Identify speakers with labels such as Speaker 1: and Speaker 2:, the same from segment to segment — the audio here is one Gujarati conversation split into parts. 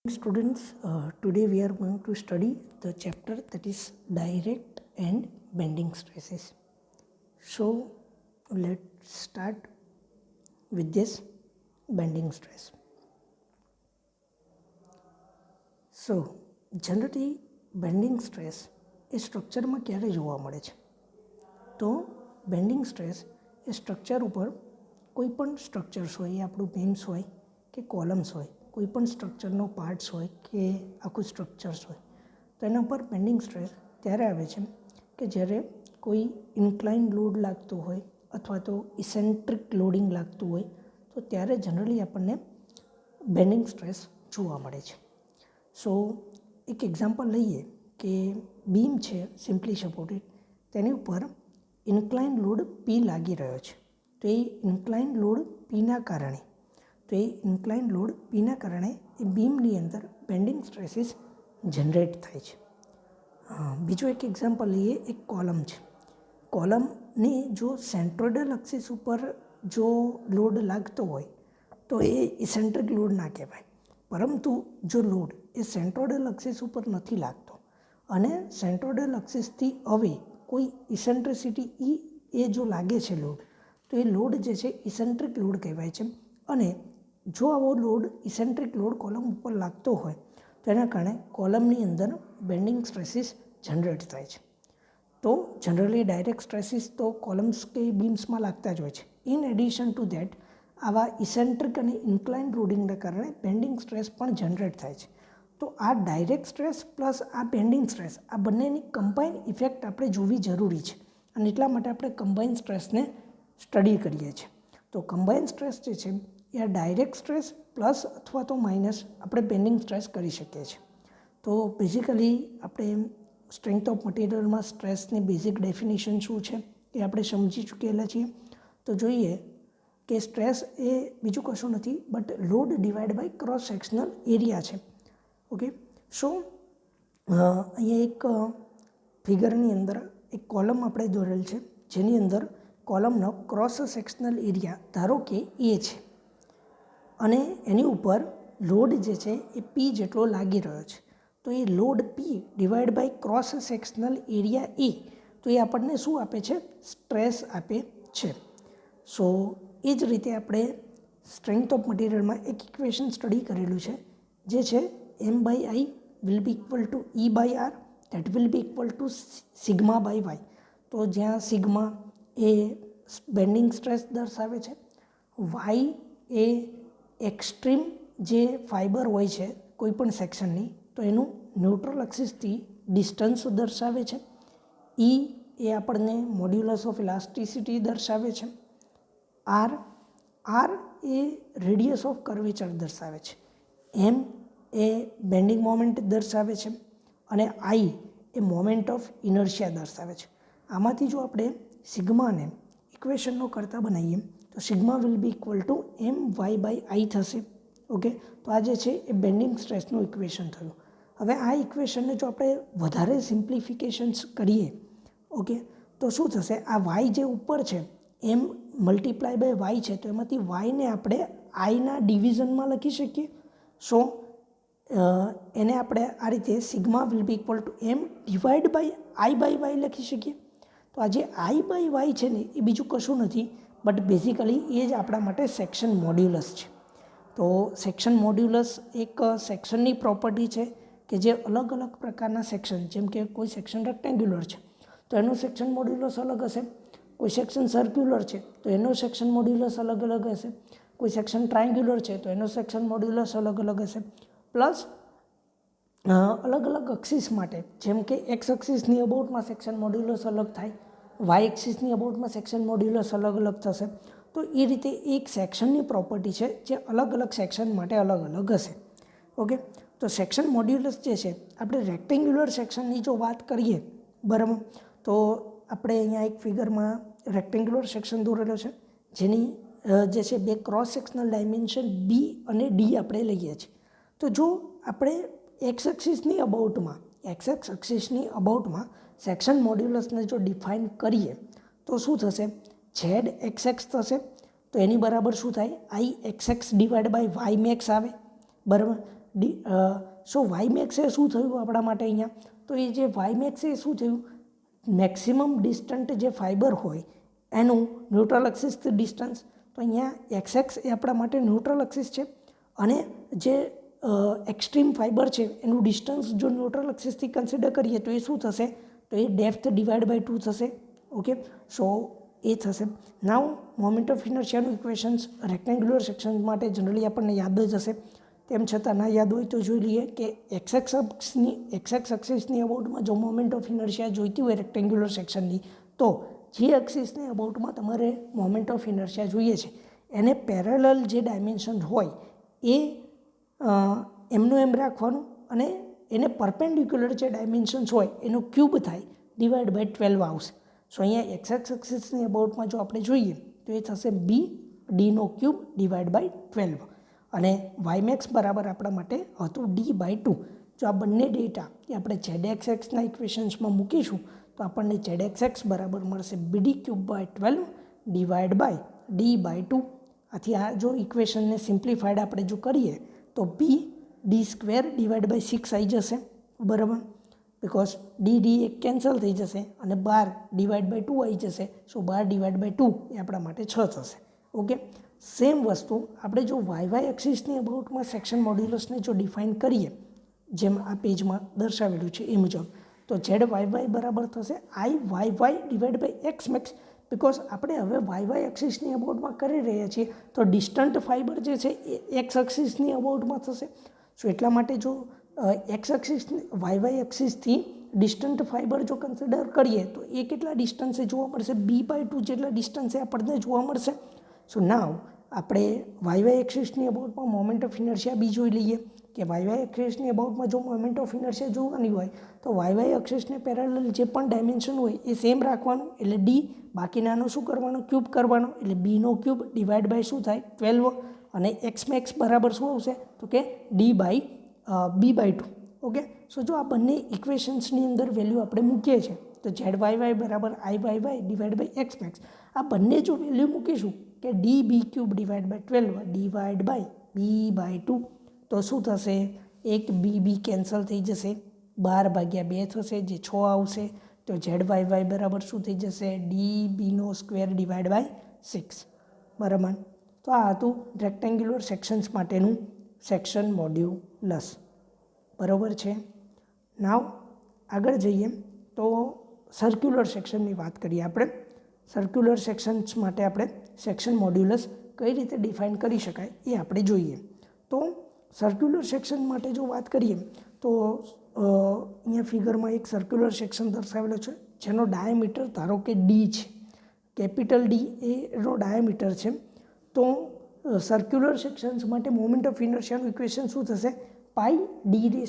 Speaker 1: Students, today we are going to study the chapter that is direct and bending stresses. So let's start with this bending stress. So generally bending stress એ સ્ટ્રક્ચરમાં ક્યારે જોવા મળે છે? તો બેન્ડિંગ સ્ટ્રેસ એ સ્ટ્રક્ચર ઉપર કોઈ પણ સ્ટ્રક્ચર્સ હોય, એ આપણું બીમ્સ હોય કે કોલમ્સ હોય, કોઈ પણ સ્ટ્રક્ચરનો પાર્ટ્સ હોય કે આખું સ્ટ્રક્ચર્સ હોય, તો એના પર બેન્ડિંગ સ્ટ્રેસ ત્યારે આવે છે કે જ્યારે કોઈ ઇન્ક્લાઇન લોડ લાગતો હોય અથવા તો ઇસેન્ટ્રિક લોડિંગ લાગતું હોય, તો ત્યારે જનરલી આપણને બેન્ડિંગ સ્ટ્રેસ જોવા મળે છે. સો એક એક્ઝામ્પલ લઈએ કે બીમ છે સિમ્પલી સપોર્ટેડ, તેની ઉપર ઇન્ક્લાઇન લોડ પી લાગી રહ્યો છે. તો એ ઇન્ક્લાઇન લોડ પીના કારણે એ બીમની અંદર બેન્ડિંગ સ્ટ્રેસીસ જનરેટ થાય છે. બીજું એક એક્ઝામ્પલ લઈએ, એક કોલમ છે. કોલમની જો સેન્ટ્રોઇડલ એક્સિસ ઉપર જો લોડ લાગતો હોય તો એ ઇસેન્ટ્રિક લોડ ના કહેવાય, પરંતુ જો લોડ એ સેન્ટ્રોઇડલ એક્સિસ ઉપર નથી લાગતો અને સેન્ટ્રોઇડલ એક્સિસથી હવે કોઈ ઇસેન્ટ્રિસિટી એ જો લાગે છે લોડ, તો એ લોડ જે છે ઇસેન્ટ્રિક લોડ કહેવાય છે. અને જો આવો લોડ ઇસેન્ટ્રિક લોડ કોલમ ઉપર લાગતો હોય તો એના કારણે કોલમની અંદર બેન્ડિંગ સ્ટ્રેસીસ જનરેટ થાય છે. તો જનરલી ડાયરેક્ટ સ્ટ્રેસીસ તો કોલમ્સ કે બીમ્સમાં લાગતા જ હોય છે. ઇન એડિશન ટુ ધેટ આવા ઇસેન્ટ્રિક અને ઇન્ક્લાઇન લોડિંગના કારણે બેન્ડિંગ સ્ટ્રેસ પણ જનરેટ થાય છે. તો આ ડાયરેક્ટ સ્ટ્રેસ પ્લસ આ બેન્ડિંગ સ્ટ્રેસ, આ બંનેની કમ્બાઇન ઇફેક્ટ આપણે જોવી જરૂરી છે, અને એટલા માટે આપણે કમ્બાઇન સ્ટ્રેસને સ્ટડી કરીએ છીએ. તો કમ્બાઇન સ્ટ્રેસ જે છે એ આ ડાયરેક્ટ સ્ટ્રેસ પ્લસ અથવા તો માઇનસ આપણે બેન્ડિંગ સ્ટ્રેસ કરી શકીએ છીએ. તો બેઝિકલી આપણે સ્ટ્રેન્થ ઓફ મટીરિયલમાં સ્ટ્રેસની બેઝિક ડેફિનેશન શું છે એ આપણે સમજી ચૂકેલા છીએ. તો જોઈએ કે સ્ટ્રેસ એ બીજું કશું નથી but load divide by cross sectional area છે. ઓકે, સો અહીંયા એક ફિગરની અંદર એક કોલમ આપણે દોરેલ છે, જેની અંદર કોલમનો ક્રોસ સેક્શનલ એરિયા ધારો કે એ છે અને એની ઉપર લોડ જે છે એ પી જેટલો લાગી રહ્યો છે. તો એ load P divide by cross sectional area એ, તો એ આપણને શું આપે છે? સ્ટ્રેસ આપે છે. સો એ જ રીતે આપણે સ્ટ્રેન્થ ઓફ મટીરિયલમાં એક ઇક્વેશન સ્ટડી કરેલું છે, જે છે M/I will be equal to E/R that will be equal to sigma by y. તો જ્યાં સિગ્મા એ બેન્ડિંગ સ્ટ્રેસ દર્શાવે છે, વાય એ એક્સ્ટ્રીમ જે ફાઇબર હોય છે કોઈ પણ સેક્શનની, તો એનું ન્યુટ્રલ એક્સિસથી ડિસ્ટન્સ દર્શાવે છે, E એ આપણને મોડ્યુલસ ઓફ ઇલાસ્ટિસિટી દર્શાવે છે, R A radius of curvature દર્શાવે છે, M એ બેન્ડિંગ મોમેન્ટ દર્શાવે છે અને I A moment of inertia દર્શાવે છે. આમાંથી જો આપણે સિગ્માને ઇક્વેશનનો કરતા બનાવીએ તો sigma will be equal two MY/I થશે. ઓકે, તો આ જે છે એ બેન્ડિંગ સ્ટ્રેસનું ઇક્વેશન થયું. હવે આ ઇક્વેશનને જો આપણે વધારે સિમ્પ્લિફિકેશન્સ કરીએ, ઓકે, તો શું થશે? આ વાય જે ઉપર છે M મલ્ટીપ્લાય બાય વાય છે, તો એમાંથી વાયને આપણે આઈના ડિવિઝનમાં લખી શકીએ. સો એને આપણે આ રીતે sigma will be equal to M divide by I/Y લખી શકીએ. તો આ જે I/Y છે ને એ બીજું કશું નથી બટ બેઝિકલી એ જ આપણા માટે સેક્શન મોડ્યુલસ છે. તો સેક્શન મોડ્યુલસ એક સેક્શનની પ્રોપર્ટી છે કે જે અલગ અલગ પ્રકારના સેક્શન, જેમ કે કોઈ સેક્શન રેક્ટેન્ગ્યુલર છે તો એનું સેક્શન મોડ્યુલસ અલગ હશે, કોઈ સેક્શન સર્ક્યુલર છે તો એનો સેક્શન મોડ્યુલસ અલગ અલગ હશે, કોઈ સેક્શન ટ્રાયંગ્યુલર છે તો એનો સેક્શન મોડ્યુલસ અલગ અલગ હશે. પ્લસ અલગ અલગ એક્સિસ માટે, જેમ કે એક્સ એક્સિસની અબાઉટમાં સેક્શન મોડ્યુલસ અલગ થાય, વાય એક્સિસની અબાઉટમાં સેક્શન મોડ્યુલસ અલગ અલગ થશે. તો એ રીતે એક સેક્શનની પ્રોપર્ટી છે જે અલગ અલગ સેક્શન માટે અલગ અલગ હશે. ઓકે, તો સેક્શન મોડ્યુલસ જે છે, આપણે રેક્ટેન્ગ્યુલર સેક્શનની જો વાત કરીએ, બરાબર, તો આપણે અહીંયા એક ફિગરમાં રેક્ટેન્ગ્યુલર સેક્શન દોરેલો છે, જેની જે છે બે ક્રોસ સેક્શનલ ડાયમેન્શન બી અને ડી આપણે લઈએ છીએ. તો જો આપણે એક્સ એક્સિસની અબાઉટમાં સેક્શન મોડ્યુલસને જો ડિફાઇન કરીએ તો શું થશે? ZXX થશે. તો એની બરાબર શું થાય? IXX divide by y max આવે, બરાબર. સો વાય મેક્સ એ શું થયું આપણા માટે અહીંયા? તો એ જે વાય મેક્સ એ શું થયું? મેક્સિમમ ડિસ્ટન્ટ જે ફાઇબર હોય એનું ન્યુટ્રલ એક્સિસથી ડિસ્ટન્સ. તો અહીંયા એક્સ એ આપણા માટે ન્યુટ્રલ એક્સિસ છે અને જે એક્સ્ટ્રીમ ફાઇબર છે એનું ડિસ્ટન્સ જો ન્યુટ્રલ એક્સિસથી કન્સિડર કરીએ તો એ શું થશે? તો એ ડેપ્થ ડિવાઈડ બાય 2 થશે. ઓકે, સો એ થશે. નાઉ મોમેન્ટ ઓફ ઇનર્શિયાનું ઇક્વેશન્સ રેક્ટેન્ગ્યુલર સેક્શન માટે જનરલી આપણને યાદ જ હશે. તેમ છતાં ના યાદ હોય તો જોઈ લઈએ કે એક્સ એક્સિસની અબાઉટમાં જો મોમેન્ટ ઓફ ઇનર્શિયા જોઈતી હોય રેક્ટેન્ગ્યુલર સેક્શનની, તો જે એક્સિસની અબાઉટમાં તમારે મોમેન્ટ ઓફ ઇનર્શિયા જોઈએ છે એને પેરેલલ જે ડાયમેન્શન હોય એ એમનું એમ રાખવાનું અને એને પરપેન્ડિક્યુલર જે ડાયમેન્શન્સ હોય એનો ક્યુબ થાય ડિવાઈડ બાય 12 આવશે. સો અહીંયા એક્સ એક્સિસની અબાઉટમાં જો આપણે જોઈએ તો એ થશે બી ડીનો ક્યુબ ડિવાઈડ બાય 12 અને વાયમેક્સ બરાબર આપણા માટે હતું ડી બાય 2. જો આ બંને ડેટા એ આપણે ઝેડ એક્સના ઇક્વેશન્સમાં મૂકીશું તો આપણને ઝેડ એક્સ બરાબર મળશે BD cube by 12 divide by D by 2. આથી આ જો ઇક્વેશનને સિમ્પ્લિફાઈડ આપણે જો કરીએ તો b d square divide by 6 આવી જશે, બરાબર, બિકોઝ ડી એક કેન્સલ થઈ જશે અને 12 ડિવાઈડ બાય 2 આવી જશે. સો 12 ડિવાઈડ બાય 2 એ આપણા માટે 6 થશે. ઓકે, સેમ વસ્તુ આપણે જો વાય એક્સિસની અબાઉટમાં સેક્શન મોડ્યુલસને જો ડિફાઇન કરીએ જેમ આ પેજમાં દર્શાવેલું છે એ મુજબ, તો ઝેડ વાય બરાબર થશે I Y divide by X max. Because આપણે હવે વાય એક્સિસની અબાઉટમાં કરી રહ્યા છીએ તો ડિસ્ટન્ટ ફાઇબર જે છે એ એક્સ એક્સિસની અબાઉટમાં થશે. સો એટલા માટે જો એક્સ એક્સિસની વાય એક્સિસથી ડિસ્ટન્ટ ફાઇબર જો કન્સિડર કરીએ તો એ કેટલા ડિસ્ટન્સે જોવા મળશે? બી બાય 2 જેટલા ડિસ્ટન્સે આપણને જોવા મળશે. સો નાવ આપણે વાય એક્સિસની અબાઉટમાં મોમેન્ટ ઓફ ઇનર્શિયા બી જોઈ લઈએ કે વાય એક્સિસની અબાઉટમાં જો મોમેન્ટ ઓફ ઇનર્શિયા જોવાની હોય તો વાય એક્સિસને પેરેલલ જે પણ ડાયમેન્શન હોય એ સેમ રાખવાનું, એટલે ડી બાકીનાનું શું કરવાનું? ક્યુબ કરવાનું, એટલે બીનો ક્યુબ ડિવાઈડ બાય શું થાય? 12 અને એક્સ મેક્સ બરાબર શું આવશે? તો કે D by B by 2. Okay, so જો આ બંને ઇક્વેશન્સની અંદર વેલ્યુ આપણે મૂકીએ છીએ તો ઝેડ વાય બરાબર I Y divide by X max. આ બંને જો વેલ્યુ મૂકીશું કે D B cube divide by 12 divide by B by 2 તો શું થશે? એક બી કેન્સલ થઈ જશે, 12 ભાગ્યા 2 થશે જે 6 આવશે. તો ઝેડ વાય બરાબર શું થઈ જશે? D Bino square divide by 6, બરાબર. તો આ હતું રેક્ટેન્ગ્યુલર સેક્શન્સ માટેનું સેક્શન મોડ્યુલસ, બરાબર છે. નાવ આગળ જઈએ તો સર્ક્યુલર સેક્શનની વાત કરીએ આપણે. સર્ક્યુલર સેક્શન્સ માટે આપણે સેક્શન મોડ્યુલસ કઈ રીતે ડિફાઇન કરી શકાય એ આપણે જોઈએ. તો સર્ક્યુલર સેક્શન માટે જો વાત કરીએ તો અહીંયા ફિગરમાં એક સર્ક્યુલર સેક્શન દર્શાવેલો છે જેનો ડાયામીટર ધારો કે ડી છે, કેપિટલ ડી એનો ડાયામીટર છે. તો સર્ક્યુલર સેક્શન્સ માટે મોમેન્ટ ઓફ ઇનર્શિયાનું ઇક્વેશન શું થશે? પાઈ d⁴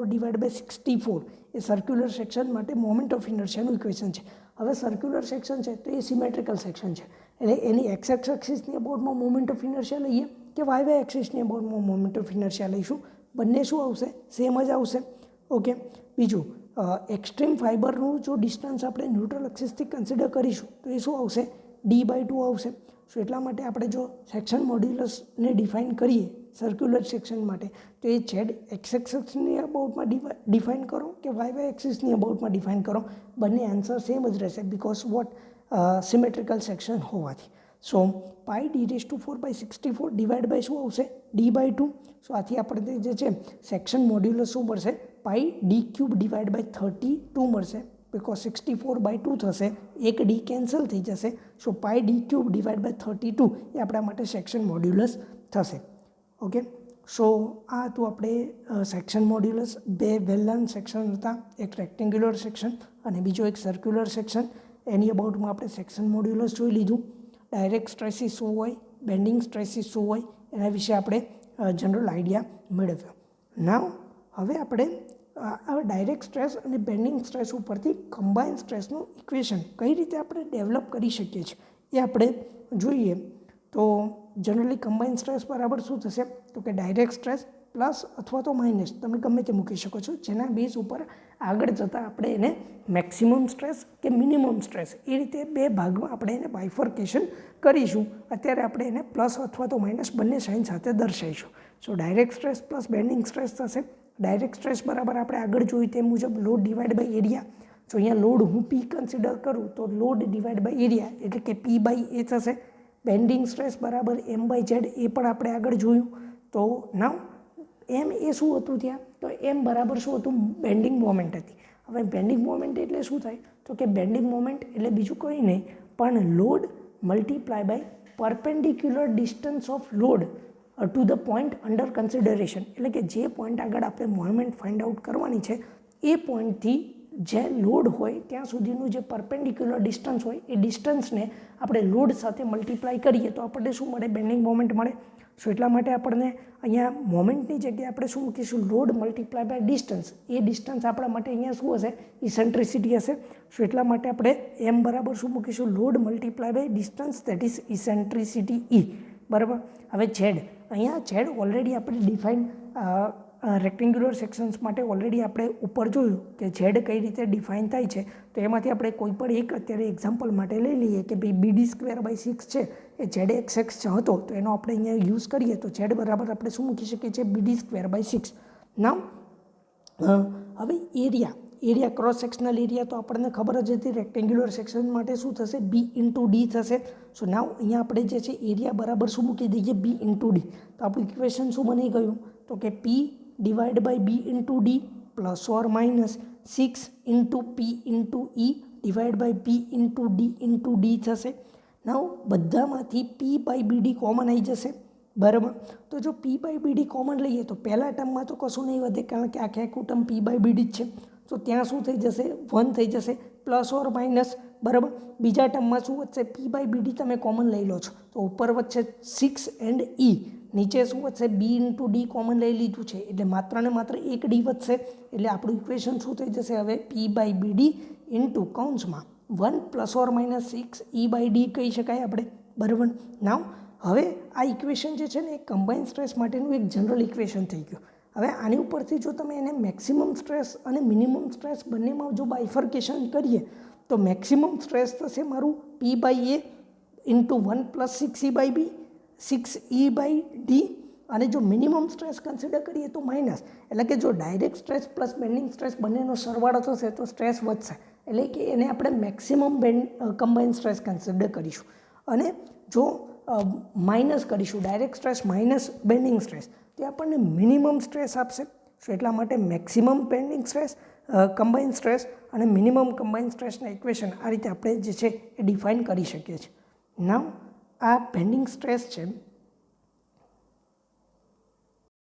Speaker 1: ડિવાઈડ બાય 64 એ સર્ક્યુલર સેક્શન માટે મોમેન્ટ ઓફ ઇનર્શિયાનું ઇક્વેશન છે. હવે સર્ક્યુલર સેક્શન છે તો એ સિમેટ્રિકલ સેક્શન છે, એટલે એની એક્સ એક્સિસની અબાઉટમાં મોમેન્ટ ઓફ ઇનર્શિયા લઈએ કે વાય એક્સિસની અબાઉટમાં મોમેન્ટ ઓફ ઇનર્શિયા લઈશું, બંને શું આવશે? સેમ જ આવશે. ઓકે, બીજું એક્સ્ટ્રીમ ફાઇબરનું જો ડિસ્ટન્સ આપણે ન્યુટ્રલ એક્સિસથી કન્સિડર કરીશું તો એ શું આવશે? ડી બાય 2 આવશે. સો એટલા માટે આપણે જો સેક્શન મોડ્યુલસને ડિફાઇન કરીએ સર્ક્યુલર સેક્શન માટે તો એ ઝેડ એક્સ એક્સિસની અબાઉટમાં ડિફાઇન કરો કે વાય એક્સિસની અબાઉટમાં ડિફાઇન કરો, બંને આન્સર સેમ જ રહેશે બિકોઝ વોટ સિમેટ્રિકલ સેક્શન હોવાથી. સો પાઈ d⁴/64 ડિવાઈડ બાય શું આવશે? D by 2. સો આથી આપણે જે છે સેક્શન મોડ્યુલસ શું મળશે? Pi D cube divide by 32 મળશે, બિકોઝ 64/2 થશે, એક ડી કેન્સલ થઈ જશે. So pi D cube divide by 32 એ આપણા માટે સેક્શન મોડ્યુલસ થશે. ઓકે, સો આ હતું આપણે સેક્શન મોડ્યુલસ. બે વેલ લર્ન સેક્શન હતા, એક રેક્ટેન્ગ્યુલર સેક્શન અને બીજો એક સર્ક્યુલર સેક્શન. એની અબાઉટમાં આપણે સેક્શન મોડ્યુલસ જોઈ લીધું. ડાયરેક્ટ સ્ટ્રેસીસ શું હોય, બેન્ડિંગ સ્ટ્રેસીસ શું હોય, એના વિશે આપણે જનરલ આઈડિયા મેળવ્યો. નાવ હવે આપણે આ ડાયરેક્ટ સ્ટ્રેસ અને બેન્ડિંગ સ્ટ્રેસ ઉપરથી કમ્બાઇન સ્ટ્રેસનું ઇક્વેશન કઈ રીતે આપણે ડેવલપ કરી શકીએ છીએ એ આપણે જોઈએ. તો જનરલી કમ્બાઇન સ્ટ્રેસ બરાબર શું થશે? તો કે ડાયરેક્ટ સ્ટ્રેસ પ્લસ અથવા તો માઇનસ તમે ગમે તે મૂકી શકો છો, જેના બેઝ ઉપર આગળ જતાં આપણે એને મેક્સિમમ સ્ટ્રેસ કે મિનિમમ સ્ટ્રેસ એ રીતે બે ભાગમાં આપણે એને બાયફર્કેશન કરીશું. અત્યારે આપણે એને પ્લસ અથવા તો માઇનસ બંને સાઇન સાથે દર્શાવીશું. So direct stress plus bending stress થશે. ડાયરેક્ટ સ્ટ્રેસ બરાબર આપણે આગળ જોયું તે મુજબ લોડ ડિવાઈડ બાય એરિયા. જો અહીંયા લોડ હું પી કન્સિડર કરું તો લોડ ડિવાઈડ બાય એરિયા એટલે કે પી બાય એ થશે. બેન્ડિંગ સ્ટ્રેસ બરાબર એમ બાય ઝેડ એ પણ આપણે આગળ જોયું. તો નાવ એમ એ શું હતું ત્યાં, તો એમ બરાબર શું હતું, બેન્ડિંગ મોમેન્ટ હતી. હવે બેન્ડિંગ મોમેન્ટ એટલે શું થાય, તો કે બેન્ડિંગ મોમેન્ટ એટલે બીજું કંઈ નહીં પણ load multiply by perpendicular distance of load to the point under consideration. એટલે કે જે પોઈન્ટ આગળ આપણે મોમેન્ટ ફાઇન્ડ આઉટ કરવાની છે એ પોઈન્ટથી જે લોડ હોય ત્યાં સુધીનું જે પરપેન્ડિક્યુલર ડિસ્ટન્સ હોય એ ડિસ્ટન્સને આપણે લોડ સાથે મલ્ટીપ્લાય કરીએ તો આપણને શું મળે, બેન્ડિંગ મોમેન્ટ મળે. સો એટલા માટે આપણને અહીંયા મોમેન્ટની જગ્યાએ આપણે શું મૂકીશું, લોડ મલ્ટીપ્લાય બાય ડિસ્ટન્સ. એ ડિસ્ટન્સ આપણા માટે અહીંયા શું હશે, ઇસેન્ટ્રિસિટી હશે. સો એટલા માટે આપણે એમ બરાબર શું મૂકીશું, load multiply by distance that is eccentricity E. બરાબર. હવે ઝેડ, અહીંયા ઝેડ ઓલરેડી આપણે ડિફાઇન રેક્ટેન્ગ્યુલર સેક્શન્સ માટે ઓલરેડી આપણે ઉપર જોયું કે ઝેડ કઈ રીતે ડિફાઇન થાય છે. તો એમાંથી આપણે કોઈ પણ એક અત્યારે એક્ઝામ્પલ માટે લઈ લઈએ કે ભાઈ BD સ્ક્વેર બાય 6 છે એ ઝેડ એક્સ હતો તો એનો આપણે અહીંયા યુઝ કરીએ તો ઝેડ બરાબર આપણે શું મૂકી શકીએ છીએ, BD સ્ક્વેર બાય 6. નાવ હવે એરિયા ક્રોસ સેક્શનલ એરિયા તો આપણને ખબર જ હતી રેક્ટેન્ગ્યુલર સેક્શન માટે શું થશે, B ઇન્ટુ ડી થશે. સો નાવ અહીંયા આપણે જે છે એરિયા બરાબર શું મૂકી દઈએ, B ઇન્ટુ ડી. તો આપણું ઇક્વેશન શું બની ગયું, તો કે P divide by B into d plus or minus 6 into P into E divide by P into D into d થશે. નાવ બધામાંથી P બાય BD કોમન આવી જશે. બરાબર. તો જો P બાય BD કોમન લઈએ તો પહેલા ટર્મમાં તો કશું નહીં વધે કારણ કે આખું ટર્મ P બાય BD જ છે. તો ત્યાં શું થઈ જશે, 1 થઈ જશે પ્લસ ઓર માઇનસ. બરાબર. બીજા ટર્મમાં શું વધશે, P બાય BD તમે કોમન લઈ લો છો તો ઉપર વધશે 6 એન્ડ E, નીચે શું વધશે, B ઇન્ટુ ડી કોમન લઈ લીધું છે એટલે માત્ર ને માત્ર એક ડી વધશે. એટલે આપણું ઇક્વેશન શું થઈ જશે હવે, P બાય BD ઇન્ટુ કૌંસમાં 1 plus or minus 6 E by d કહી શકાય આપણે. બરાબર. નાવ હવે આ ઇક્વેશન જે છે ને એ કમ્બાઇન સ્ટ્રેસ માટેનું એક જનરલ ઇક્વેશન થઈ ગયું. હવે આની ઉપરથી જો તમે એને મેક્સિમમ સ્ટ્રેસ અને મિનિમમ સ્ટ્રેસ બંનેમાં જો બાયફર્કેશન કરીએ તો મેક્સિમમ સ્ટ્રેસ થશે મારું P by a into 1 plus 6 E by b 6 E by d. અને જો મિનિમમ સ્ટ્રેસ કન્સિડર કરીએ તો માઇનસ, એટલે કે જો direct stress plus bending stress બંનેનો સરવાળો થશે તો સ્ટ્રેસ વધશે. એટલે કે એને આપણે મેક્સિમમ કમ્બાઇન સ્ટ્રેસ કન્સિડર કરીશું. અને જો માઇનસ કરીશું direct stress minus bending stress તે આપણને મિનિમમ સ્ટ્રેસ આપશે. સો એટલા માટે maximum bending stress, combine stress અને મિનિમમ કમ્બાઇન સ્ટ્રેસના ઇક્વેશન આ રીતે આપણે જે છે એ ડિફાઇન કરી શકીએ છીએ. નાવ આ બેન્ડિંગ સ્ટ્રેસ છે